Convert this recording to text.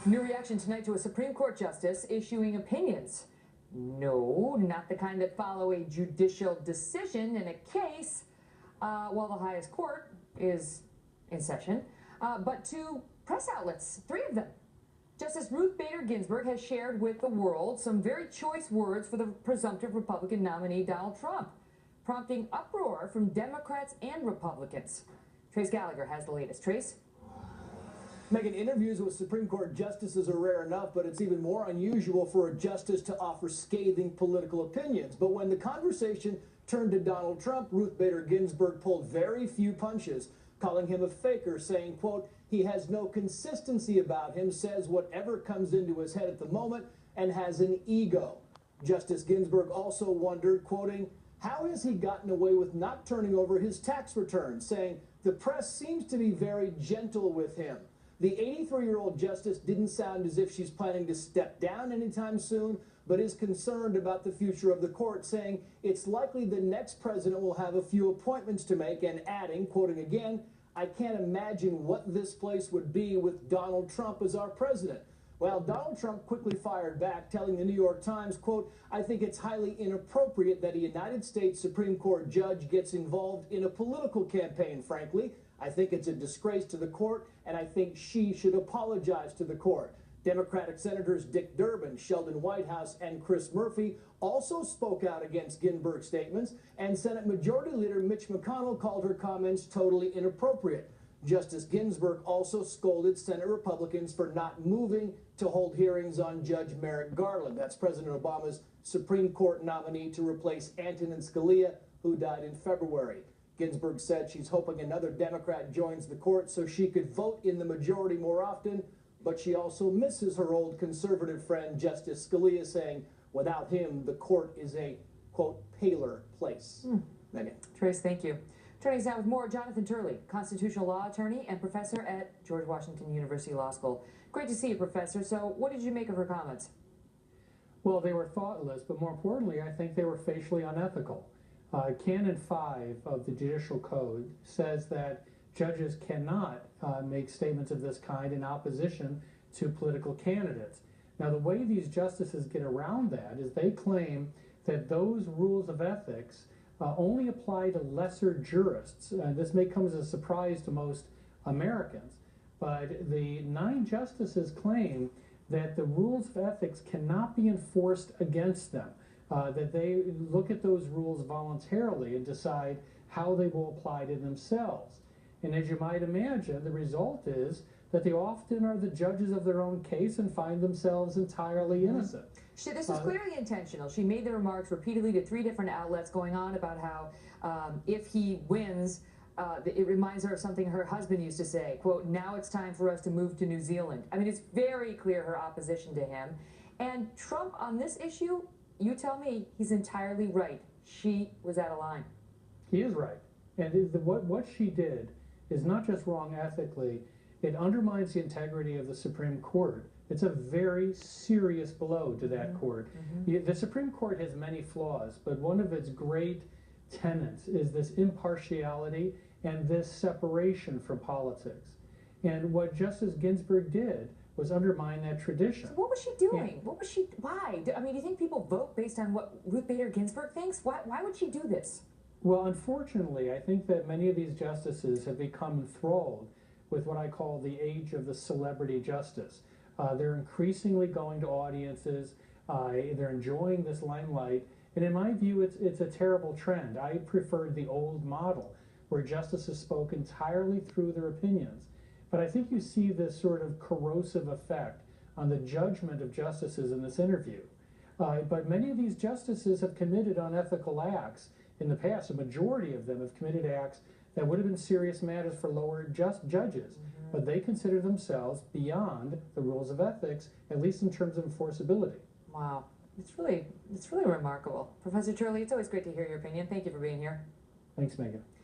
New reaction tonight to a Supreme Court justice issuing opinions. No, not the kind that follow a judicial decision in a case while the highest court is in session, but to press outlets, 3 of them. Justice Ruth Bader Ginsburg has shared with the world some very choice words for the presumptive Republican nominee Donald Trump, prompting uproar from Democrats and Republicans. Trace Gallagher has the latest. Trace? Megan, interviews with Supreme Court justices are rare enough, but it's even more unusual for a justice to offer scathing political opinions. But when the conversation turned to Donald Trump, Ruth Bader Ginsburg pulled very few punches, calling him a faker, saying, quote, he has no consistency about him, says whatever comes into his head at the moment, and has an ego. Justice Ginsburg also wondered, quoting, how has he gotten away with not turning over his tax return, saying the press seems to be very gentle with him. The 83-year-old justice didn't sound as if she's planning to step down anytime soon, but is concerned about the future of the court, saying it's likely the next president will have a few appointments to make, and adding, quoting again, I can't imagine what this place would be with Donald Trump as our president. Well, Donald Trump quickly fired back, telling the New York Times, quote, I think it's highly inappropriate that a United States Supreme Court judge gets involved in a political campaign, frankly. I think it's a disgrace to the court, and I think she should apologize to the court. Democratic Senators Dick Durbin, Sheldon Whitehouse, and Chris Murphy also spoke out against Ginsburg's statements, and Senate Majority Leader Mitch McConnell called her comments totally inappropriate. Justice Ginsburg also scolded Senate Republicans for not moving to hold hearings on Judge Merrick Garland. That's President Obama's Supreme Court nominee to replace Antonin Scalia, who died in February. Ginsburg said she's hoping another Democrat joins the court so she could vote in the majority more often, but she also misses her old conservative friend Justice Scalia, saying without him the court is a, quote, paler place. Megan. Trace, thank you. Attorneys now with more. Jonathan Turley, constitutional law attorney and professor at George Washington University Law School. Great to see you, Professor. So what did you make of her comments? Well, they were thoughtless, but more importantly, I think they were facially unethical. Canon 5 of the Judicial Code says that judges cannot make statements of this kind in opposition to political candidates. Now, the way these justices get around that is they claim that those rules of ethics only apply to lesser jurists. This may come as a surprise to most Americans, but the 9 justices claim that the rules of ethics cannot be enforced against them. That they look at those rules voluntarily and decide how they will apply to themselves. And as you might imagine, the result is that they often are the judges of their own case and find themselves entirely innocent. This is clearly intentional. She made the remarks repeatedly to 3 different outlets going on about how if he wins, it reminds her of something her husband used to say, quote, now it's time for us to move to New Zealand. I mean, it's very clear her opposition to him. And Trump on this issue, you tell me, he's entirely right. She was out of line. He is right. And what she did is not just wrong ethically, it undermines the integrity of the Supreme Court. It's a very serious blow to that court. The Supreme Court has many flaws, but one of its great tenets is this impartiality and this separation from politics. And what Justice Ginsburg did was undermine that tradition. So what was she doing? Why? I mean, do you think people vote based on what Ruth Bader Ginsburg thinks? Why would she do this? Well, unfortunately, I think that many of these justices have become enthralled with what I call the age of the celebrity justice. They're increasingly going to audiences, they're enjoying this limelight, and in my view, it's a terrible trend. I preferred the old model, where justices spoke entirely through their opinions. But I think you see this sort of corrosive effect on the judgment of justices in this interview. But many of these justices have committed unethical acts in the past. A majority of them have committed acts that would have been serious matters for lower judges. But they consider themselves beyond the rules of ethics, at least in terms of enforceability. Wow. It's really remarkable. Professor Turley, it's always great to hear your opinion. Thank you for being here. Thanks, Megan.